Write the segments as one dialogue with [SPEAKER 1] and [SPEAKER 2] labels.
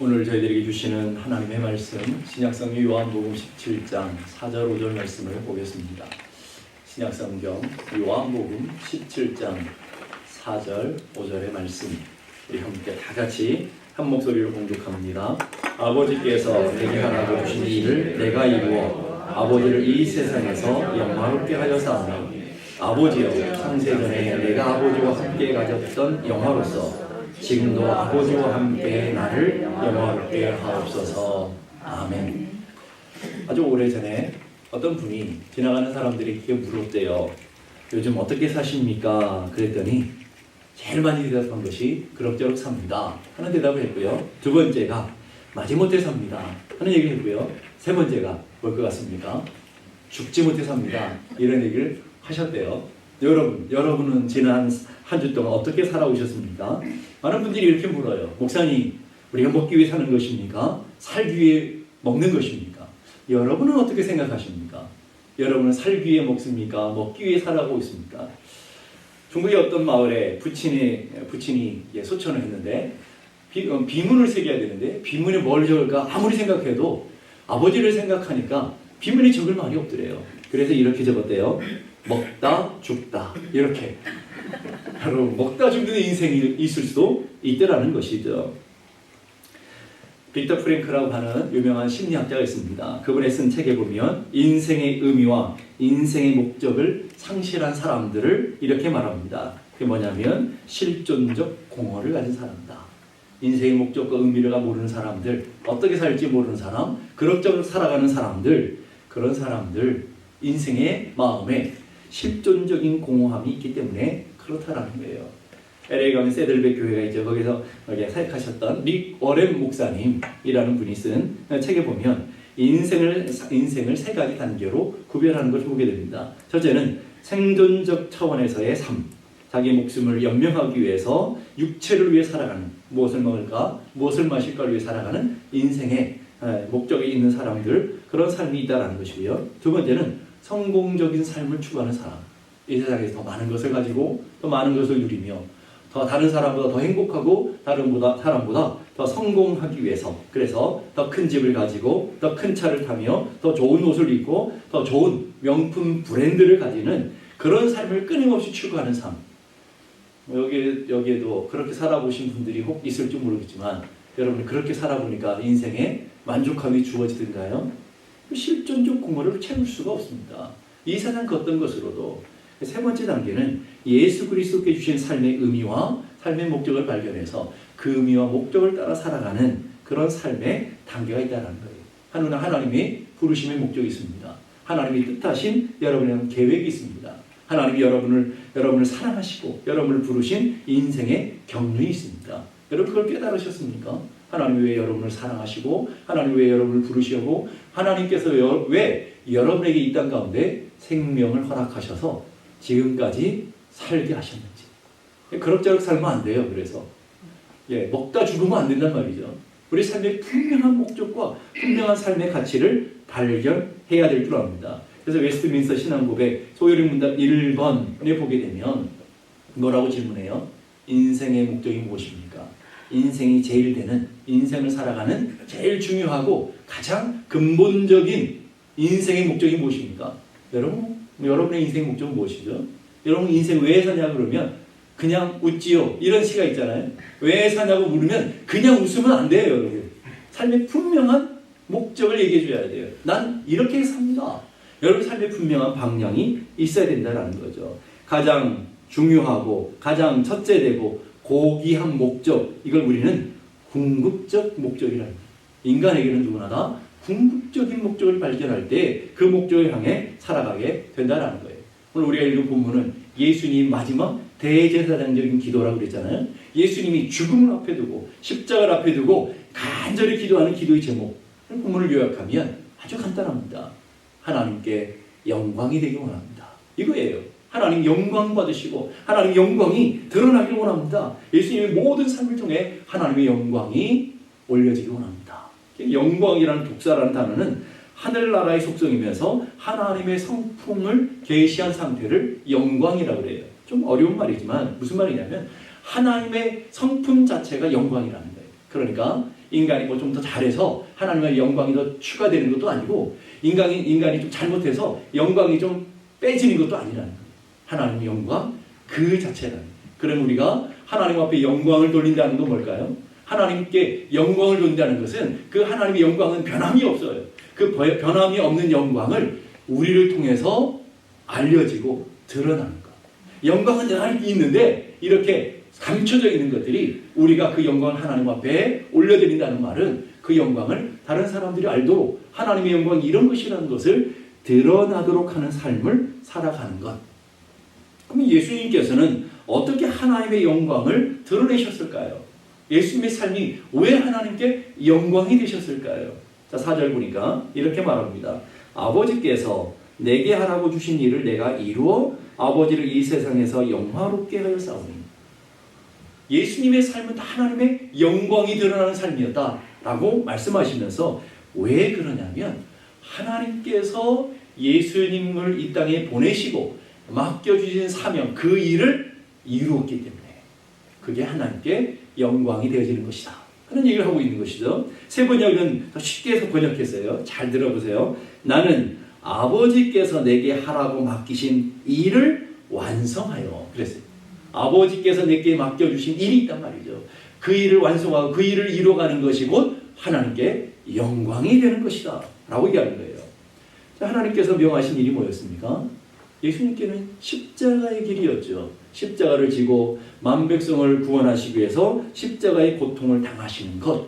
[SPEAKER 1] 오늘 저희들에게 주시는 하나님의 말씀 신약성경 요한복음 17장 4절 5절 말씀을 보겠습니다. 신약성경 요한복음 17장 4절 5절의 말씀 우리 함께 다 같이 한 목소리로 공독합니다. 아버지께서 내게 하라고 주신 일을 내가 이루어 아버지를 이 세상에서 영화롭게 하였사오니 아버지여 창세전에 내가 아버지와 함께 가졌던 영화로서 지금도 아버지와 함께 나를 영화롭게 하옵소서. 아멘. 아주 오래전에 어떤 분이 지나가는 사람들에게 물었대요. 요즘 어떻게 사십니까? 그랬더니 제일 많이 대답한 것이 그럭저럭 삽니다 하는 대답을 했고요. 두 번째가 마지못해 삽니다 하는 얘기를 했고요. 세 번째가 뭘 것 같습니까? 죽지 못해 삽니다 이런 얘기를 하셨대요. 여러분은 지난 한 주 동안 어떻게 살아오셨습니까? 많은 분들이 이렇게 물어요. 목사님, 우리가 먹기 위해 사는 것입니까? 살기 위해 먹는 것입니까? 여러분은 어떻게 생각하십니까? 여러분은 살기 위해 먹습니까? 먹기 위해 살아가고 있습니까? 중국의 어떤 마을에 부친이 소천을 했는데 비문을 새겨야 되는데 비문에 뭘 적을까 아무리 생각해도 아버지를 생각하니까 비문에 적을 말이 없더래요. 그래서 이렇게 적었대요. 먹다 죽다. 이렇게. 바로 먹다 죽는 인생이 있을 수도 있더라는 것이죠. 빅터 프랭크라고 하는 유명한 심리학자가 있습니다. 그분의 쓴 책에 보면 인생의 의미와 인생의 목적을 상실한 사람들을 이렇게 말합니다. 그게 뭐냐면 실존적 공허를 가진 사람이다. 인생의 목적과 의미를 모르는 사람들, 어떻게 살지 모르는 사람, 그럭저럭 살아가는 사람들, 그런 사람들 인생의 마음에 실존적인 공허함이 있기 때문에 그렇다라는 거예요. LA 가면 세들백 교회가 있죠. 거기서 사역하셨던 릭 워렌 목사님이라는 분이 쓴 책에 보면 인생을 세 가지 단계로 구별하는 것을 보게 됩니다. 첫째는 생존적 차원에서의 삶, 자기 목숨을 연명하기 위해서 육체를 위해 살아가는, 무엇을 먹을까, 무엇을 마실까를 위해 살아가는 인생의 목적이 있는 사람들, 그런 삶이 있다는 것이고요. 두 번째는 성공적인 삶을 추구하는 사람, 이 세상에서 더 많은 것을 가지고 더 많은 것을 누리며 더 다른 사람보다 더 행복하고 다른 사람보다 더 성공하기 위해서, 그래서 더 큰 집을 가지고 더 큰 차를 타며 더 좋은 옷을 입고 더 좋은 명품 브랜드를 가지는 그런 삶을 끊임없이 추구하는 삶. 여기에도 그렇게 살아보신 분들이 혹 있을지 모르겠지만 여러분 그렇게 살아보니까 인생에 만족함이 주어지던가요? 실존적 공허를 채울 수가 없습니다. 이 세상 그 어떤 것으로도. 세 번째 단계는 예수 그리스도께 주신 삶의 의미와 삶의 목적을 발견해서 그 의미와 목적을 따라 살아가는 그런 삶의 단계가 있다는 거예요. 하나님의 부르심의 목적이 있습니다. 하나님이 뜻하신 여러분의 계획이 있습니다. 하나님이 여러분을 사랑하시고 여러분을 부르신 인생의 경륜이 있습니다. 여러분 그걸 깨달으셨습니까? 하나님이 왜 여러분을 사랑하시고 하나님이 왜 여러분을 부르시고 하나님께서 왜 여러분에게 이 땅 가운데 생명을 허락하셔서 지금까지 살게 하셨는지. 그럭저럭 살면 안 돼요. 그래서 먹다 죽으면 안 된단 말이죠. 우리 삶의 분명한 목적과 분명한 삶의 가치를 발견해야 될 줄 압니다. 그래서 웨스트민스터 신앙고백 소요리 문답 1번에 보게 되면 뭐라고 질문해요? 인생의 목적이 무엇입니까? 인생이 제일 되는, 인생을 살아가는 제일 중요하고 가장 근본적인 인생의 목적이 무엇입니까? 여러분의 인생의 목적은 무엇이죠? 여러분 인생 왜 사냐 그러면 그냥 웃지요. 이런 시가 있잖아요. 왜 사냐고 물으면 그냥 웃으면 안 돼요. 여러분. 삶의 분명한 목적을 얘기해 줘야 돼요. 난 이렇게 삽니다. 여러분 삶의 분명한 방향이 있어야 된다는 거죠. 가장 중요하고 가장 첫째되고 고귀한 목적, 이걸 우리는 궁극적 목적이라는 거예요. 인간에게는 누구나 다 궁극적인 목적을 발견할 때 그 목적을 향해 살아가게 된다는 거예요. 오늘 우리가 읽은 본문은 예수님 마지막 대제사장적인 기도라고 그랬잖아요. 예수님이 죽음을 앞에 두고 십자가를 앞에 두고 간절히 기도하는 기도의 제목, 본문을 요약하면 아주 간단합니다. 하나님께 영광이 되기 원합니다. 이거예요. 하나님 영광 받으시고 하나님 영광이 드러나길 원합니다. 예수님의 모든 삶을 통해 하나님의 영광이 올려지기 원합니다. 영광이라는 독사라는 단어는 하늘나라의 속성이면서 하나님의 성품을 계시한 상태를 영광이라고 해요. 좀 어려운 말이지만 무슨 말이냐면 하나님의 성품 자체가 영광이라는 거예요. 그러니까 인간이 뭐 좀 더 잘해서 하나님의 영광이 더 추가되는 것도 아니고 인간이 좀 잘못해서 영광이 좀 빼지는 것도 아니라는 거예요. 하나님의 영광 그 자체라는 거예요. 그럼 우리가 하나님 앞에 영광을 돌린다는 건 뭘까요? 하나님께 영광을 돌린다는 것은 그 하나님의 영광은 변함이 없어요. 그 변함이 없는 영광을 우리를 통해서 알려지고 드러나는 것. 영광은 늘 있는데 이렇게 감춰져 있는 것들이 우리가 그 영광을 하나님 앞에 올려드린다는 말은 그 영광을 다른 사람들이 알도록 하나님의 영광이 이런 것이라는 것을 드러나도록 하는 삶을 살아가는 것. 그럼 예수님께서는 어떻게 하나님의 영광을 드러내셨을까요? 예수님의 삶이 왜 하나님께 영광이 되셨을까요? 자, 4절 보니까 이렇게 말합니다. 아버지께서 내게 하라고 주신 일을 내가 이루어 아버지를 이 세상에서 영화롭게 하여 싸우니. 예수님의 삶은 다 하나님의 영광이 드러나는 삶이었다라고 말씀하시면서 왜 그러냐면 하나님께서 예수님을 이 땅에 보내시고 맡겨주신 사명 그 일을 이루었기 때문에 그게 하나님께 영광이 되어지는 것이다. 그런 얘기를 하고 있는 것이죠. 세 번역은 더 쉽게 해서 번역했어요. 잘 들어보세요. 나는 아버지께서 내게 하라고 맡기신 일을 완성하여 그랬어요. 아버지께서 내게 맡겨주신 일이 있단 말이죠. 그 일을 완성하고 그 일을 이루어가는 것이 곧 하나님께 영광이 되는 것이다 라고 얘기하는 거예요. 자, 하나님께서 명하신 일이 뭐였습니까? 예수님께는 십자가의 길이었죠. 십자가를 지고 만백성을 구원하시기 위해서 십자가의 고통을 당하시는 것.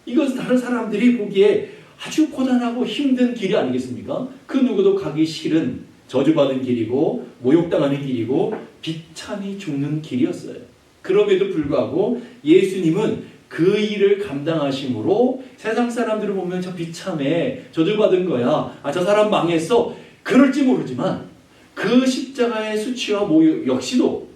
[SPEAKER 1] 이것은 다른 사람들이 보기에 아주 고단하고 힘든 길이 아니겠습니까? 그 누구도 가기 싫은 저주받은 길이고 모욕당하는 길이고 비참히 죽는 길이었어요. 그럼에도 불구하고 예수님은 그 일을 감당하심으로 세상 사람들을 보면 저 비참해, 저주받은 거야, 저 사람 망했어, 그럴지 모르지만 그 십자가의 수치와 모욕 역시도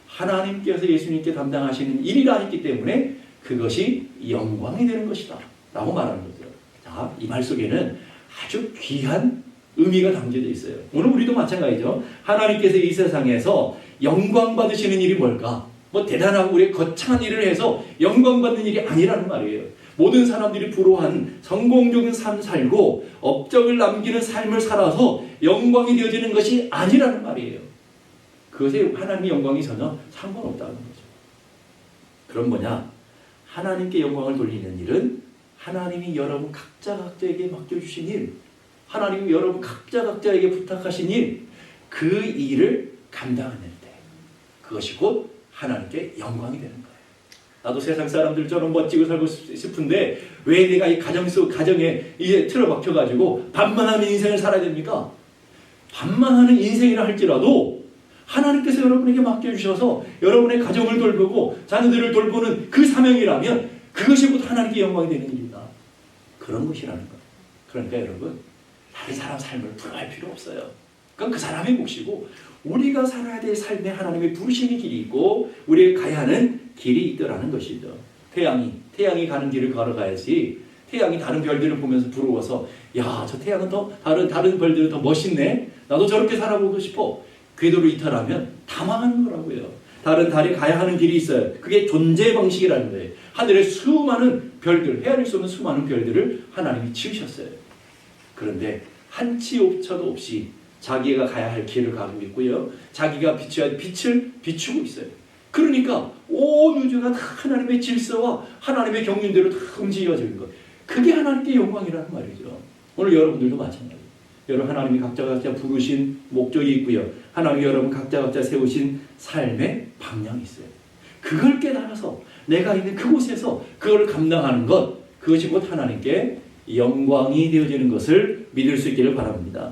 [SPEAKER 1] 하나님께서 예수님께 담당하시는 일이라 했기 때문에 그것이 영광이 되는 것이다 라고 말하는 거죠. 자, 이 말 속에는 아주 귀한 의미가 담겨져 있어요. 오늘 우리도 마찬가지죠. 하나님께서 이 세상에서 영광 받으시는 일이 뭘까? 뭐 대단하고 우리 거창한 일을 해서 영광 받는 일이 아니라는 말이에요. 모든 사람들이 부러워한 성공적인 삶 살고 업적을 남기는 삶을 살아서 영광이 되어지는 것이 아니라는 말이에요. 그것에 하나님의 영광이 전혀 상관없다는 거죠. 그럼 뭐냐? 하나님께 영광을 돌리는 일은 하나님이 여러분 각자에게 맡겨주신 일, 하나님이 여러분 각자에게 부탁하신 일, 그 일을 감당하는 때 그것이 곧 하나님께 영광이 되는 거예요. 나도 세상 사람들처럼 멋지고 살고 싶은데 왜 내가 이 가정에 이제 틀어박혀가지고 반만하는 인생을 살아야 됩니까? 반만하는 인생이라 할지라도 하나님께서 여러분에게 맡겨주셔서 여러분의 가정을 돌보고 자녀들을 돌보는 그 사명이라면 그것이 곧 하나님께 영광이 되는 일이다. 그런 것이라는 거예요. 그러니까 여러분 다른 사람 삶을 부러워할 필요 없어요. 그건 그 사람의 몫이고 우리가 살아야 될 삶에 하나님의 부르심의 길이 있고 우리가 가야 하는 길이 있더라는 것이죠. 태양이 가는 길을 걸어가야지 태양이 다른 별들을 보면서 부러워서 야, 저 태양은 더 다른 별들은 더 멋있네. 나도 저렇게 살아보고 싶어. 궤도를 이탈하면 다 망하는 거라고요. 다른 달에 가야 하는 길이 있어요. 그게 존재 방식이라는 거예요. 하늘에 수많은 별들, 헤아릴 수 없는 수많은 별들을 하나님이 지으셨어요. 그런데 한 치 오차도 없이 자기가 가야 할 길을 가고 있고요. 자기가 비춰야 할 빛을 비추고 있어요. 그러니까 온 우주가 다 하나님의 질서와 하나님의 경륜대로 다 움직여지는 것. 그게 하나님께 영광이라는 말이죠. 오늘 여러분들도 마찬가지예요. 여러분 하나님이 각자 부르신 목적이 있고요. 하나님이 여러분 각자 세우신 삶의 방향이 있어요. 그걸 깨달아서 내가 있는 그곳에서 그걸 감당하는 것, 그것이 곧 하나님께 영광이 되어지는 것을 믿을 수 있기를 바랍니다.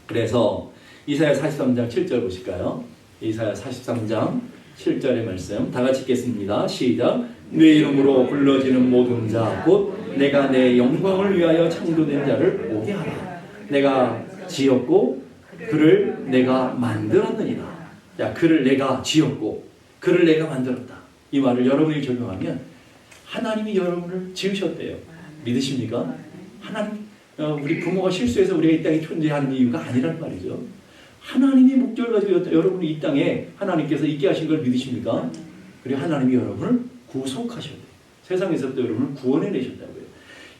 [SPEAKER 1] 그래서 이사야 43장 7절 보실까요? 이사야 43장 7절의 말씀 다 같이 읽겠습니다. 시작. 내 이름으로 불러지는 모든 자 곧 내가 내 영광을 위하여 창조된 자를 오게 하라. 내가 지었고 그를 내가 만들었느니라. 자, 그를 내가 지었고 그를 내가 만들었다. 이 말을 여러분이 적용하면 하나님이 여러분을 지으셨대요. 믿으십니까? 하나님, 우리 부모가 실수해서 우리가 이 땅에 존재하는 이유가 아니란 말이죠. 하나님이 목적을 가지고 여러분이 이 땅에 하나님께서 있게 하신 걸 믿으십니까? 그리고 하나님이 여러분을 구속하셔야 돼요. 세상에서부터 여러분을 구원해내셨다고요.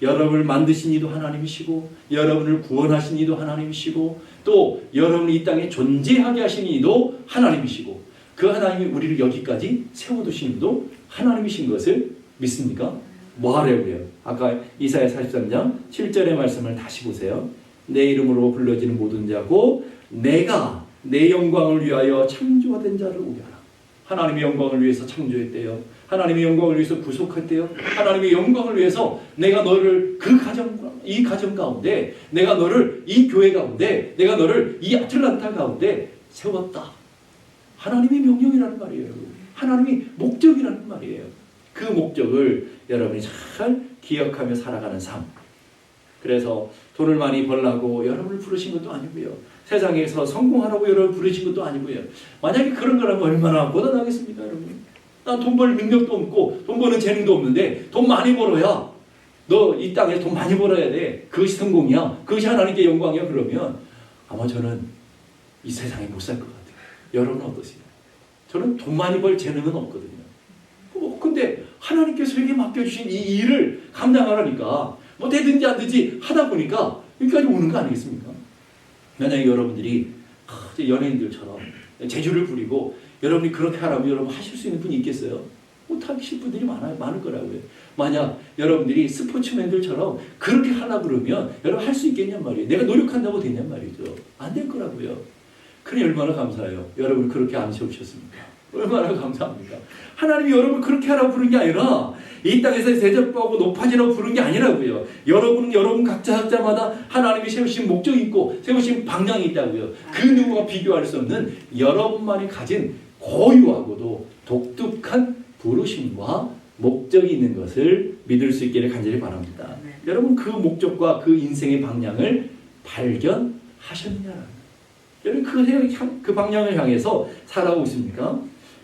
[SPEAKER 1] 여러분을 만드신 이도 하나님이시고 여러분을 구원하신 이도 하나님이시고 또 여러분이 이 땅에 존재하게 하신 이도 하나님이시고 그 하나님이 우리를 여기까지 세워두신 이도 하나님이신 것을 믿습니까? 뭐 하려고요? 아까 이사야 43장 7절의 말씀을 다시 보세요. 내 이름으로 불러지는 모든 자고 내가 내 영광을 위하여 창조된 자를 오게 하라. 하나님의 영광을 위해서 창조했대요. 하나님의 영광을 위해서 구속했대요. 하나님의 영광을 위해서 내가 너를 이 가정 가운데, 내가 너를 이 교회 가운데, 내가 너를 이 아틀란타 가운데 세웠다. 하나님의 명령이라는 말이에요. 하나님의 목적이라는 말이에요. 그 목적을 여러분이 잘 기억하며 살아가는 삶. 그래서 돈을 많이 벌라고 여러분을 부르신 것도 아니고요. 세상에서 성공하라고 여러분을 부르신 것도 아니고요. 만약에 그런 거라면 얼마나 고단하겠습니까, 여러분? 난 돈 벌 능력도 없고 돈 버는 재능도 없는데 돈 많이 벌어야 너 이 땅에서 돈 많이 벌어야 돼. 그것이 성공이야. 그것이 하나님께 영광이야. 그러면 아마 저는 이 세상에 못 살 것 같아요. 여러분은 어떠세요? 저는 돈 많이 벌 재능은 없거든요. 근데 하나님께서 에게 맡겨주신 이 일을 감당하라니까 뭐 되든지 안 되든지 하다 보니까 여기까지 오는 거 아니겠습니까? 만약에 여러분들이 연예인들처럼 재주를 부리고 여러분이 그렇게 하라면 여러분 하실 수 있는 분이 있겠어요? 못하실 분들이 많을 거라고요. 만약 여러분들이 스포츠맨들처럼 그렇게 하려고 그러면 여러분 할 수 있겠냔 말이에요. 내가 노력한다고 되냔 말이죠. 안 될 거라고요. 그러니 얼마나 감사해요. 여러분 그렇게 안 세우셨습니까? 얼마나 감사합니까? 하나님이 여러분을 그렇게 하라고 부른 게 아니라 이 땅에서 대접하고 높아지라고 부른 게 아니라고요. 여러분은 여러분 각자마다 하나님이 세우신 목적이 있고 세우신 방향이 있다고요. 그 누구가 비교할 수 없는 여러분만이 가진 고유하고도 독특한 부르심과 목적이 있는 것을 믿을 수 있기를 간절히 바랍니다. 여러분 그 목적과 그 인생의 방향을 발견하셨느냐? 여러분 그 방향을 향해서 살아오고 있습니까?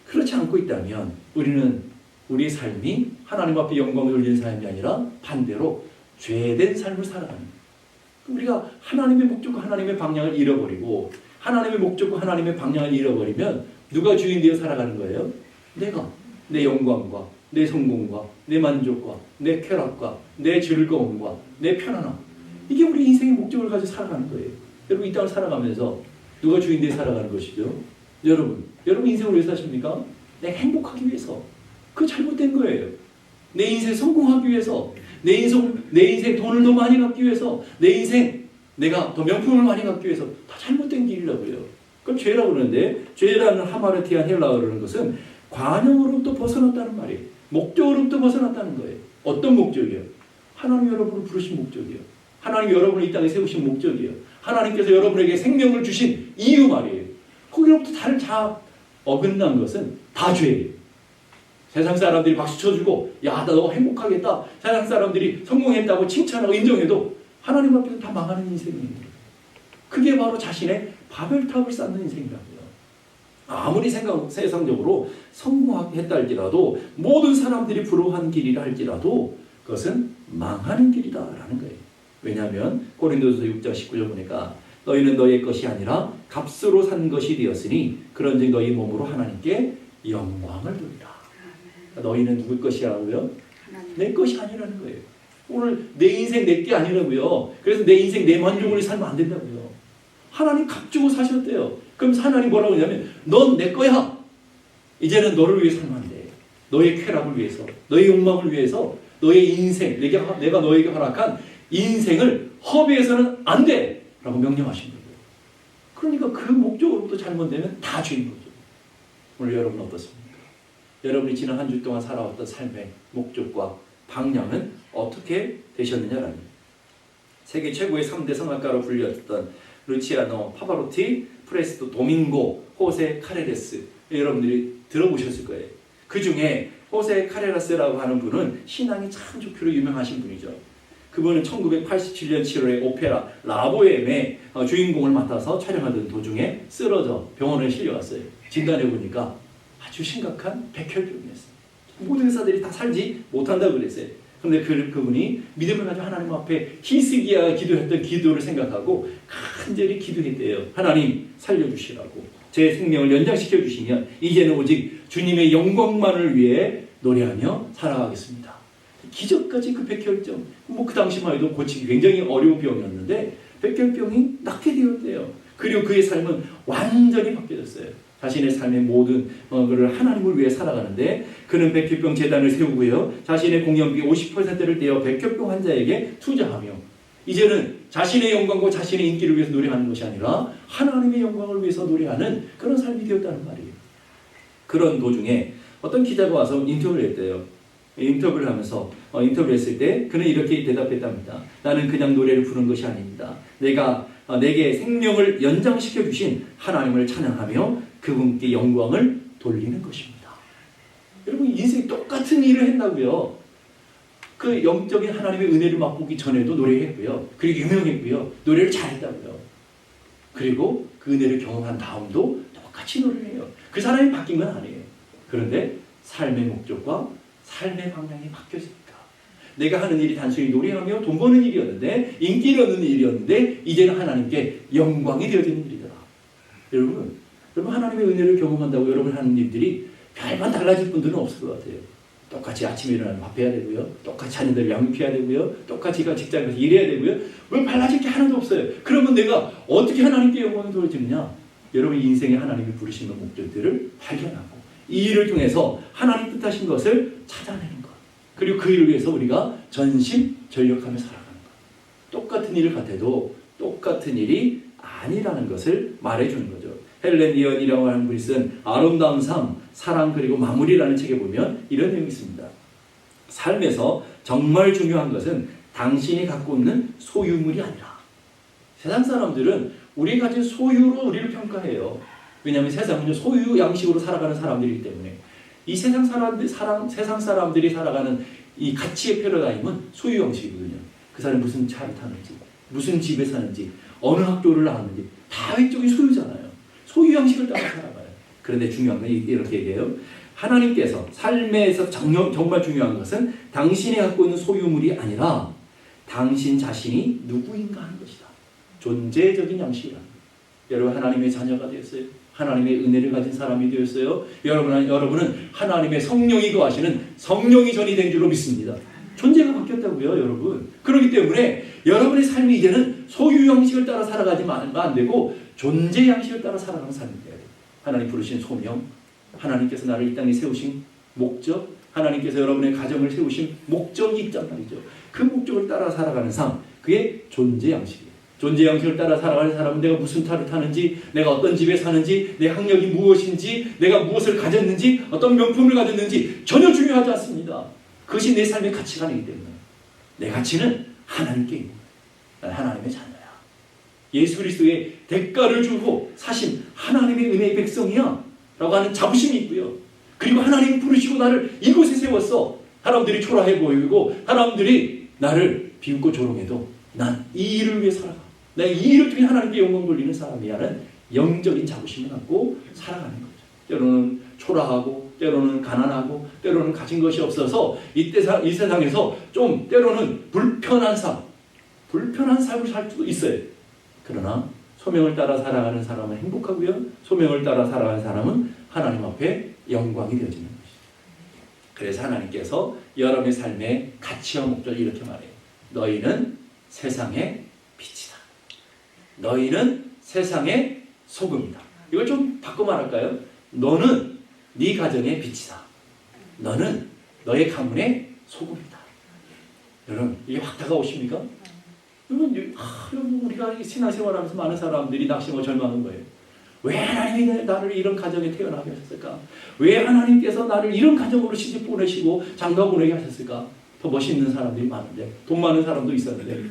[SPEAKER 1] 그렇지 않고 있다면 우리는 우리 삶이 하나님 앞에 영광을 돌리는 삶이 아니라 반대로 죄된 삶을 살아가는 거예요. 우리가 하나님의 목적과 하나님의 방향을 잃어버리고 하나님의 목적과 하나님의 방향을 잃어버리면 누가 주인 되어 살아가는 거예요? 내가 내 영광과 내 성공과 내 만족과 내 쾌락과 내 즐거움과 내 편안함, 이게 우리 인생의 목적을 가지고 살아가는 거예요. 여러분 이 땅을 살아가면서 누가 주인 되어 살아가는 것이죠? 여러분 인생을 왜 사십니까? 내가 행복하기 위해서. 그거 잘못된 거예요. 내 인생 성공하기 위해서, 내 인생 돈을 더 많이 갖기 위해서, 내 인생 내가 더 명품을 많이 갖기 위해서 다 잘못된 길이라고요. 그걸 죄라고 그러는데, 죄라는 하마르티안 헬라어로 그러는 것은 관용으로부터 벗어났다는 말이에요. 목적으로부터 벗어났다는 거예요. 어떤 목적이요? 하나님 여러분을 부르신 목적이요. 하나님 여러분을 이 땅에 세우신 목적이요. 하나님께서 여러분에게 생명을 주신 이유 말이에요. 거기로부터 다른 어긋난 것은 다 죄예요. 세상 사람들이 박수 쳐주고 야, 너 행복하겠다. 세상 사람들이 성공했다고 칭찬하고 인정해도 하나님 앞에서 다 망하는 인생이에요. 그게 바로 자신의 바벨탑을 쌓는 인생이라고요. 아무리 세상적으로 성공했다 할지라도 모든 사람들이 부러워하는 길이라 할지라도 그것은 망하는 길이다라는 거예요. 왜냐하면 고린도서 6장 19절 보니까 너희는 너희의 것이 아니라 값으로 산 것이 되었으니 그런즉 너희 몸으로 하나님께 영광을 돌리라. 너희는 누구 것이라고요? 내 것이 아니라는 거예요. 오늘 내 인생 내 게 아니라고요. 그래서 내 인생 내 만족을 살면 안 된다고요. 하나님 값 주고 사셨대요. 그럼 하나님 뭐라고 하냐면 넌 내 거야. 이제는 너를 위해 살면 안 돼. 너의 쾌락을 위해서, 너의 욕망을 위해서, 너의 인생, 내가 너에게 허락한 인생을 허비해서는 안 돼. 라고 명령하신 거예요. 그러니까 그 목적으로부터 잘못되면 다 죄인 거죠. 오늘 여러분 어떻습니까? 여러분이 지난 한 주 동안 살아왔던 삶의 목적과 방향은 어떻게 되셨느냐라는 세계 최고의 3대 성악가로 불렸던 루치아노 파바로티, 프레스토 도밍고, 호세 카레레스, 여러분들이 들어보셨을 거예요. 그 중에 호세 카레라스라고 하는 분은 신앙이 참 좋기로 유명하신 분이죠. 그분은 1987년 7월에 오페라 라보엠의 주인공을 맡아서 촬영하던 도중에 쓰러져 병원에 실려갔어요. 진단해 보니까 아주 심각한 백혈병이었어요. 모든 의사들이 다 살지 못한다고 그랬어요. 그런데 그분이 믿음을 가지고 하나님 앞에 히스기야가 기도했던 기도를 생각하고 간절히 기도했대요. 하나님 살려주시라고. 제 생명을 연장시켜 주시면 이제는 오직 주님의 영광만을 위해 노래하며 살아가겠습니다. 기적까지 그 백혈병, 뭐 그 당시만 해도 고치기 굉장히 어려운 병이었는데 백혈병이 낫게 되었대요. 그리고 그의 삶은 완전히 바뀌어졌어요. 자신의 삶의 모든 것을 하나님을 위해 살아가는데 그는 백혈병 재단을 세우고요. 자신의 공연비 50%를 떼어 백혈병 환자에게 투자하며 이제는 자신의 영광과 자신의 인기를 위해서 노래하는 것이 아니라 하나님의 영광을 위해서 노래하는 그런 삶이 되었다는 말이에요. 그런 도중에 어떤 기자가 와서 인터뷰를 했대요. 인터뷰를 하면서 인터뷰했을 때 그는 이렇게 대답했답니다. 나는 그냥 노래를 부르는 것이 아닙니다. 내게 생명을 연장시켜 주신 하나님을 찬양하며 그분께 영광을 돌리는 것입니다. 여러분 인생이 똑같은 일을 했다고요. 그 영적인 하나님의 은혜를 맛보기 전에도 노래했고요. 그리고 유명했고요. 노래를 잘했다고요. 그리고 그 은혜를 경험한 다음도 똑같이 노래를 해요. 그 사람이 바뀐 건 아니에요. 그런데 삶의 목적과 삶의 방향이 바뀌었습니다. 내가 하는 일이 단순히 노래하며 돈 버는 일이었는데 인기를 얻는 일이었는데 이제는 하나님께 영광이 되어지는 일이더라. 여러분 하나님의 은혜를 경험한다고 여러분 하는 일들이 별반 달라질 분들은 없을 것 같아요. 똑같이 아침에 일어나면 밥해야 되고요. 똑같이 하는 대로 양육해야 되고요. 똑같이 직장에 가서 일해야 되고요. 왜 달라질 게 하나도 없어요. 그러면 내가 어떻게 하나님께 영광을 돌려주느냐? 여러분 인생에 하나님이 부르신 목적들을 발견하고 이 일을 통해서 하나님 뜻하신 것을 찾아내는 것. 그리고 그 일을 위해서 우리가 전심전력하며 살아가는 것. 똑같은 일을 같아도 똑같은 일이 아니라는 것을 말해주는 거죠. 헬렌 이언이라고 하는 분이 쓴 아름다운 삶, 사랑 그리고 마무리라는 책에 보면 이런 내용이 있습니다. 삶에서 정말 중요한 것은 당신이 갖고 있는 소유물이 아니라 세상 사람들은 우리 가진 소유로 우리를 평가해요. 왜냐하면 세상은 소유 양식으로 살아가는 사람들이기 때문에 이 세상 사람들이 살아가는 이 가치의 패러다임은 소유 양식이거든요. 그 사람이 무슨 차를 타는지, 무슨 집에 사는지, 어느 학교를 나왔는지 다 외적인 소유잖아요. 소유 양식을 따라 살아가요. 그런데 중요한 건 이렇게 얘기해요. 하나님께서 삶에서 정말 중요한 것은 당신이 갖고 있는 소유물이 아니라 당신 자신이 누구인가 하는 것이다. 존재적인 양식이다. 여러분 하나님의 자녀가 되었어요. 하나님의 은혜를 가진 사람이 되었어요. 여러분은 하나님의 성령이 거하시는 성령이 전이 된 줄로 믿습니다. 존재가 바뀌었다고요, 여러분. 그렇기 때문에 여러분의 삶이 이제는 소유 양식을 따라 살아가지만 안 되고 존재 양식을 따라 살아가는 삶이 돼야 돼요. 하나님 부르신 소명, 하나님께서 나를 이 땅에 세우신 목적, 하나님께서 여러분의 가정을 세우신 목적이 있단 말이죠. 그 목적을 따라 살아가는 삶, 그게 존재 양식이에요. 존재 양식을 따라 살아가는 사람은 내가 무슨 차를 타는지, 내가 어떤 집에 사는지, 내 학력이 무엇인지, 내가 무엇을 가졌는지, 어떤 명품을 가졌는지 전혀 중요하지 않습니다. 그것이 내 삶의 가치가 아니기 때문에 내 가치는 하나님께 있는 거예요. 나는 하나님의 자녀야. 예수 그리스도의 대가를 주고 사신 하나님의 은혜의 백성이야 라고 하는 자부심이 있고요. 그리고 하나님이 부르시고 나를 이곳에 세웠어. 사람들이 초라해 보이고 사람들이 나를 비웃고 조롱해도 난 이 일을 위해 살아가. 내가 이 일을 통해 하나님께 영광 돌리는 사람이라는 영적인 자부심을 갖고 살아가는 거죠. 때로는 초라하고 때로는 가난하고 때로는 가진 것이 없어서 이 세상에서 좀 때로는 불편한 삶을 살 수도 있어요. 그러나 소명을 따라 살아가는 사람은 행복하고요. 소명을 따라 살아가는 사람은 하나님 앞에 영광이 되어지는 것이죠. 그래서 하나님께서 여러분의 삶의 가치와 목적을 이렇게 말해요. 너희는 세상의 빛이다. 너희는 세상의 소금이다. 이걸 좀 바꿔 말할까요? 너는 네 가정의 빛이다. 너는 너의 가문의 소금이다. 여러분 이게 확 다가오십니까? 여러분 우리가 신앙생활하면서 많은 사람들이 낙심하고 절망하는 거예요. 왜 하나님이 나를 이런 가정에 태어나게 하셨을까? 왜 하나님께서 나를 이런 가정으로 시집 보내시고 장가 보내게 하셨을까? 더 멋있는 사람들이 많은데 돈 많은 사람도 있었는데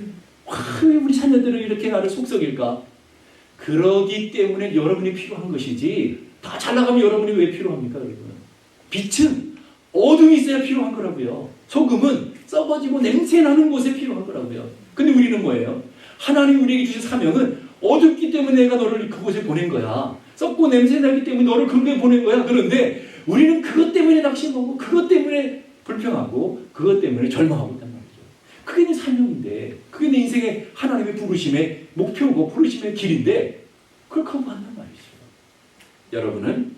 [SPEAKER 1] 왜 우리 자녀들은 이렇게 나를 속썩일까? 그러기 때문에 여러분이 필요한 것이지 다 잘 나가면 여러분이 왜 필요합니까? 여러분? 빛은 어둠이 있어야 필요한 거라고요. 소금은 썩어지고 냄새나는 곳에 필요한 거라고요. 근데 우리는 뭐예요? 하나님 우리에게 주신 사명은 어둡기 때문에 내가 너를 그곳에 보낸 거야. 썩고 냄새나기 때문에 너를 그곳에 보낸 거야. 그런데 우리는 그것 때문에 낙심하고 그것 때문에 불평하고 그것 때문에 절망하고 있단 말이죠. 그게 내 사명인데 그게 내 인생의 하나님의 부르심의 목표고 부르심의 길인데 그걸 거부한단 말이죠. 여러분은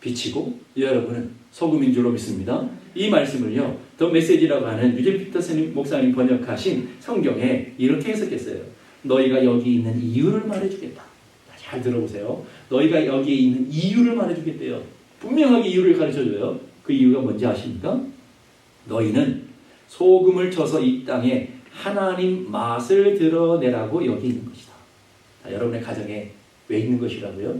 [SPEAKER 1] 빛이고 여러분은 소금인 줄로 믿습니다. 이 말씀을요, 더 메시지라고 하는 유진 피터슨 목사님 번역하신 성경에 이렇게 해석했어요. 너희가 여기 있는 이유를 말해주겠다. 잘 들어보세요. 너희가 여기에 있는 이유를 말해주겠대요. 분명하게 이유를 가르쳐줘요. 그 이유가 뭔지 아십니까? 너희는 소금을 쳐서 이 땅에 하나님 맛을 드러내라고 여기 있는 것이다. 자, 여러분의 가정에 왜 있는 것이라고요?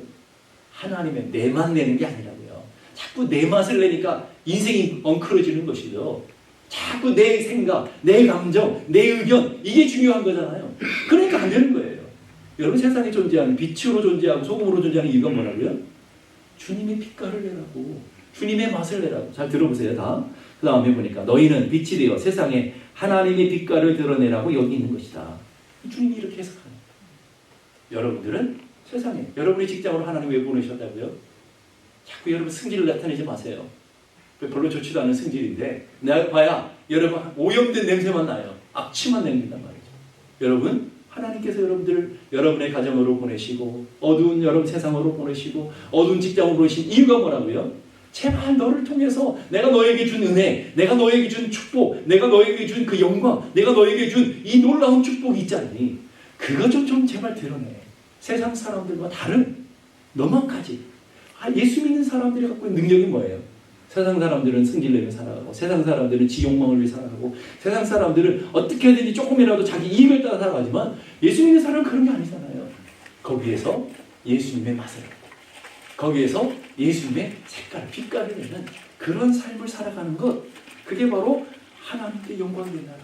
[SPEAKER 1] 하나님의 내 맛 내는 게 아니라고요. 자꾸 내 맛을 내니까 인생이 엉클어지는 것이죠. 자꾸 내 생각, 내 감정, 내 의견, 이게 중요한 거잖아요. 그러니까 안 되는 거예요. 여러분, 세상에 존재하는 빛으로 존재하고 소금으로 존재하는 이유가 뭐라고요? 주님의 빛깔을 내라고, 주님의 맛을 내라고. 잘 들어보세요. 다. 그 다음에 보니까 너희는 빛이 되어 세상에 하나님의 빛깔을 드러내라고 여기 있는 것이다. 주님이 이렇게 해석하는 거예요. 여러분들은 세상에, 여러분의 직장으로 하나님 왜 보내셨다고요? 자꾸 여러분 승질을 나타내지 마세요. 별로 좋지도 않은 승질인데 내가 봐야 여러분 오염된 냄새만 나요. 악취만 남긴단 말이죠. 여러분, 하나님께서 여러분들을 여러분의 가정으로 보내시고 어두운 여러분 세상으로 보내시고 어두운 직장으로 보내신 이유가 뭐라고요? 제발 너를 통해서 내가 너에게 준 은혜, 내가 너에게 준 축복, 내가 너에게 준 그 영광, 내가 너에게 준 이 놀라운 축복이 있잖니. 그거 좀 제발 드러내. 세상 사람들과 다른 너만까지. 예수 믿는 사람들이 갖고 있는 능력이 뭐예요? 세상 사람들은 승질내며 살아가고, 세상 사람들은 지 욕망을 위해 살아가고, 세상 사람들은 어떻게든지 조금이라도 자기 이익을 따라 살아가지만 예수 믿는 사람은 그런 게 아니잖아요. 거기에서 예수님의 맛을 내고, 거기에서 예수님의 색깔, 빛깔을 내는 그런 삶을 살아가는 것, 그게 바로 하나님께 영광을 나라.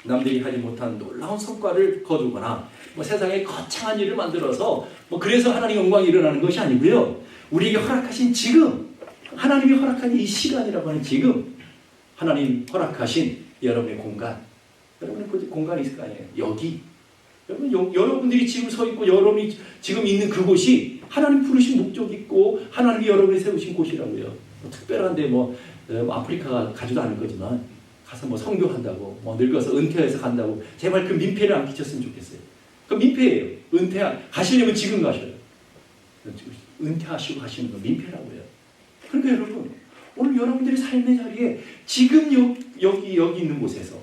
[SPEAKER 1] 남들이 하지 못한 놀라운 성과를 거두거나 세상에 거창한 일을 만들어서 그래서 하나님 영광이 일어나는 것이 아니고요. 우리에게 허락하신 지금, 하나님이 허락한 이 시간이라고 하는 지금, 하나님 허락하신 여러분의 공간, 여러분의 공간이 있을 거 아니에요. 여기. 여러분들이 지금 서 있고 여러분이 지금 있는 그곳이 하나님 부르신 목적이 있고 하나님이 여러분이 세우신 곳이라고요. 특별한데 아프리카 가지도 않을 거지만 가서 선교한다고, 늙어서 은퇴해서 간다고, 제발 그 민폐를 안 끼쳤으면 좋겠어요. 그 민폐예요. 가시려면 지금 가셔요. 은퇴하시고 가시는 건 민폐라고요. 그러니까 여러분, 오늘 여러분들의 삶의 자리에 지금 여기 있는 곳에서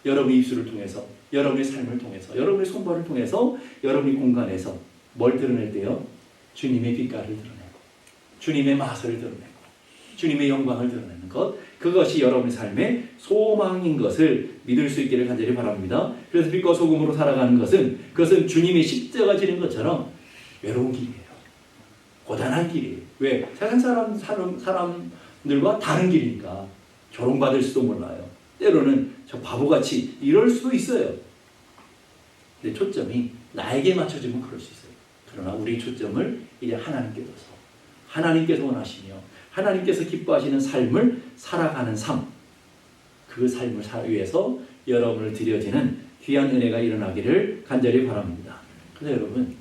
[SPEAKER 1] 여러분의 입술을 통해서, 여러분의 삶을 통해서, 여러분의 손발을 통해서, 여러분의 공간에서 뭘 드러낼 때요? 주님의 빛깔을 드러내고, 주님의 맛을 드러내고, 주님의 영광을 드러내는 것, 그것이 여러분의 삶의 소망인 것을 믿을 수 있기를 간절히 바랍니다. 그래서 빛과 소금으로 살아가는 그것은 주님의 십자가 지는 것처럼 외로운 길이에요. 고단한 길이에요. 왜? 세상 사람들과 다른 길이니까 조롱받을 수도 몰라요. 때로는 저 바보같이 이럴 수도 있어요. 근데 초점이 나에게 맞춰지면 그럴 수 있어요. 그러나 우리 초점을 이제 하나님께 둬서 하나님께서 원하시며 하나님께서 기뻐하시는 삶을 살아가는 삶, 그 삶을 위해서 여러분을 드려지는 귀한 은혜가 일어나기를 간절히 바랍니다. 그래서 여러분,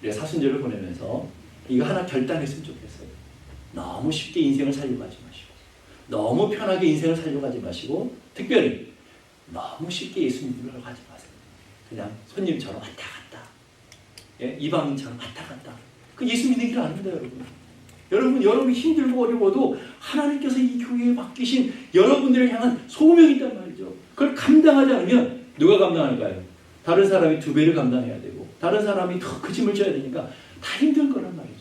[SPEAKER 1] 우리가 사순절을 보내면서 이거 하나 결단했으면 좋겠어요. 너무 쉽게 인생을 살려가지 마시고, 너무 편하게 인생을 살려가지 마시고, 특별히 너무 쉽게 예수 믿으려고 하지 마세요. 그냥 손님처럼 왔다 갔다, 이방인처럼 왔다 갔다. 그 예수 믿는 길 아닙니다, 여러분. 여러분이 힘들고 어려워도 하나님께서 이 교회에 맡기신 여러분들을 향한 소명이 있단 말이죠. 그걸 감당하지 않으면 누가 감당할까요? 다른 사람이 2배를 감당해야 되고, 다른 사람이 더 그 짐을 져야 되니까 다 힘들 거란 말이죠.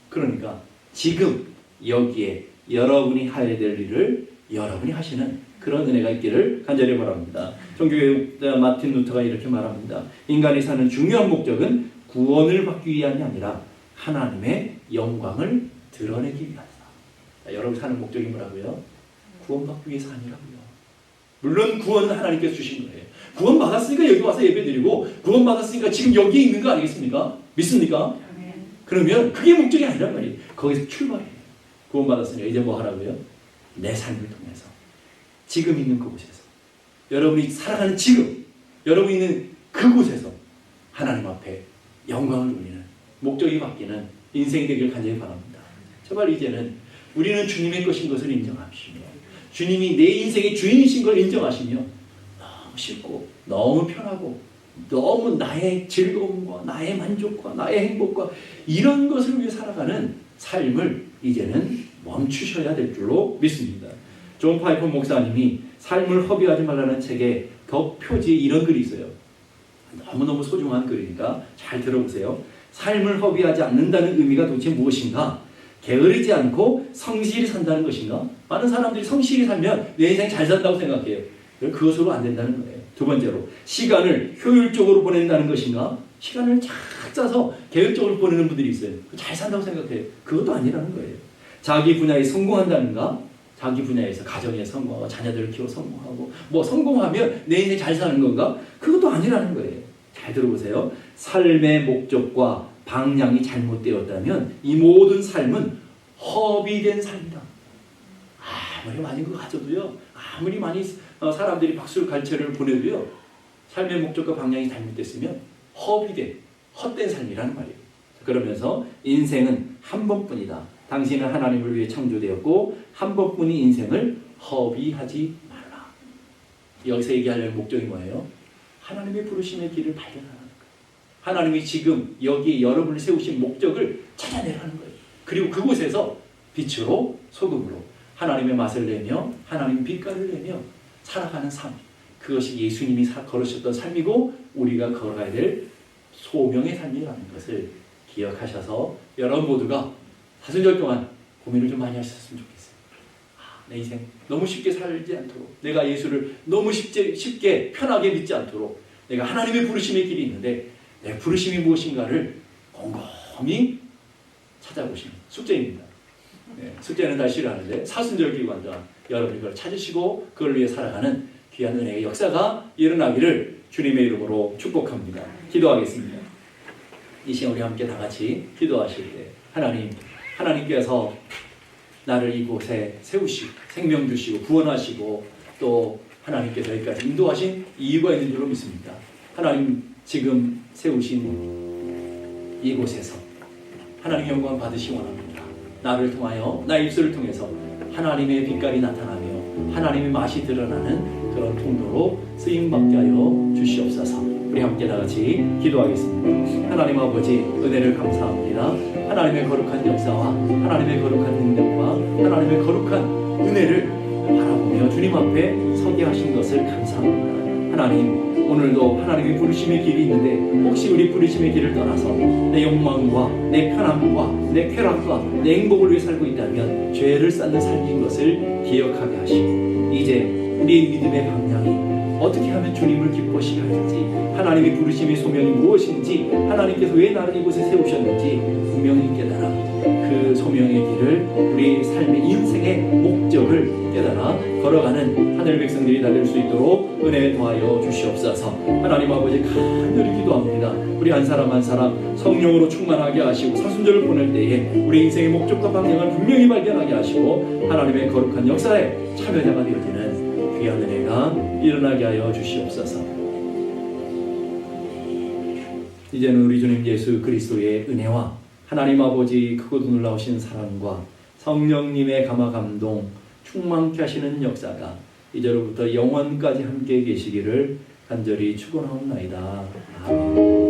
[SPEAKER 1] 그러니까 지금 여기에 여러분이 해야 될 일을 여러분이 하시는 그런 은혜가 있기를 간절히 바랍니다. 종교개혁자 마틴 루터가 이렇게 말합니다. 인간이 사는 중요한 목적은 구원을 받기 위함이 아니라 하나님의 영광을 드러내기 위함이다. 여러분 사는 목적이 뭐라고요? 구원받기 위해서 아니라고요. 물론 구원은 하나님께서 주신 거예요. 구원 받았으니까 여기 와서 예배드리고, 구원 받았으니까 지금 여기에 있는 거 아니겠습니까? 믿습니까? 그러면 그게 목적이 아니란 말이에요. 거기서 출발해요. 구원 받았으니까 이제 뭐 하라고요? 내 삶을 통해서, 지금 있는 그곳에서, 여러분이 살아가는 지금, 여러분이 있는 그곳에서 하나님 앞에 영광을 돌리는 목적이 바뀌는 인생이 되길 간절히 바랍니다. 제발 이제는 우리는 주님의 것인 것을 인정하시며, 주님이 내 인생의 주인이신 걸 인정하시며, 너무 쉽고 너무 편하고 너무 나의 즐거움과 나의 만족과 나의 행복과 이런 것을 위해 살아가는 삶을 이제는 멈추셔야 될 줄로 믿습니다. 존 파이퍼 목사님이 삶을 허비하지 말라는 책에 벽 표지에 이런 글이 있어요. 너무너무 소중한 글이니까 잘 들어보세요. 삶을 허비하지 않는다는 의미가 도대체 무엇인가? 게으르지 않고 성실히 산다는 것인가? 많은 사람들이 성실히 살면 내 인생 잘 산다고 생각해요. 그것으로 안 된다는 거예요. 두 번째로, 시간을 효율적으로 보낸다는 것인가? 시간을 쫙 짜서 계획적으로 보내는 분들이 있어요. 잘 산다고 생각해요. 그것도 아니라는 거예요. 자기 분야에 성공한다는가? 자기 분야에서 가정에 성공하고 자녀들을 키워 성공하고 뭐 성공하면 내 인생 잘 사는 건가? 그것도 아니라는 거예요. 잘 들어보세요. 삶의 목적과 방향이 잘못되었다면 이 모든 삶은 허비된 삶이다. 아무리 많이 그거 가져도요, 아무리 많이 사람들이 박수를 갈채를 보내도요, 삶의 목적과 방향이 잘못됐으면 허비된, 헛된 삶이라는 말이에요. 그러면서 인생은 한 번뿐이다. 당신은 하나님을 위해 창조되었고 한 번뿐인 인생을 허비하지 말라. 여기서 얘기하려는 목적이 뭐예요? 하나님의 부르심의 길을 발견하는 거예요. 하나님이 지금 여기 여러분을 세우신 목적을 찾아내라는 거예요. 그리고 그곳에서 빛으로 소금으로 하나님의 맛을 내며 하나님의 빛깔을 내며 살아가는 삶. 그것이 예수님이 걸으셨던 삶이고 우리가 걸어가야 될 소명의 삶이라는 것을 기억하셔서 여러분 모두가 사순절 동안 고민을 좀 많이 하셨으면 좋겠어요. 내 인생 너무 쉽게 살지 않도록, 내가 예수를 너무 쉽게 편하게 믿지 않도록, 내가 하나님의 부르심의 길이 있는데 내 부르심이 무엇인가를 곰곰이 찾아보시는 숙제입니다. 네, 숙제는 다 싫어하는데 사순절 기간 동안 여러분이 그걸 찾으시고 그걸 위해 살아가는 귀한 은혜의 역사가 일어나기를 주님의 이름으로 축복합니다. 기도하겠습니다. 이 시간 우리 함께 다 같이 기도하실 때 하나님께서 나를 이곳에 세우시고 생명 주시고 구원하시고 또 하나님께서 여기까지 인도하신 이유가 있는 줄로 믿습니다. 하나님 지금 세우신 이곳에서 하나님 영광 받으시기 원합니다. 나를 통하여 나의 입술을 통해서 하나님의 빛깔이 나타나며 하나님의 맛이 드러나는 그런 통로로 쓰임받게 하여 주시옵소서. 우리 함께 다같이 기도하겠습니다. 하나님 아버지 은혜를 감사합니다. 하나님의 거룩한 역사와 하나님의 거룩한 능력과 하나님의 거룩한 은혜를 바라보며 주님 앞에 서게 하신 것을 감사합니다. 하나님 오늘도 하나님의 부르심의 길이 있는데 혹시 우리 부르심의 길을 떠나서 내 욕망과 내 편함과 내 쾌락과 내 행복을 위해 살고 있다면 죄를 쌓는 삶인 것을 기억하게 하시고 이제 우리의 믿음의 방향이 어떻게 하면 주님을 기뻐시게 하는지 하나님의 부르심의 소명이 무엇인지 하나님께서 왜 나를 이곳에 세우셨는지 분명히 깨달아 그 소명의 길을 우리 삶의 인생의 목적을 깨달아 걸어가는 하늘 백성들이 다 될 수 있도록 은혜 더하여 주시옵소서. 하나님 아버지 간절히 기도합니다. 우리 한 사람 한 사람 성령으로 충만하게 하시고 사순절을 보낼 때에 우리 인생의 목적과 방향을 분명히 발견하게 하시고 하나님의 거룩한 역사에 참여자가 되어지는 귀한 은혜가 일어나게 하여 주시옵소서. 이제는 우리 주님 예수 그리스도의 은혜와 하나님 아버지 크고 놀라우신 사랑과 성령님의 감화 감동 충만케 하시는 역사가 이제로부터 영원까지 함께 계시기를 간절히 축원하옵나이다. 아멘.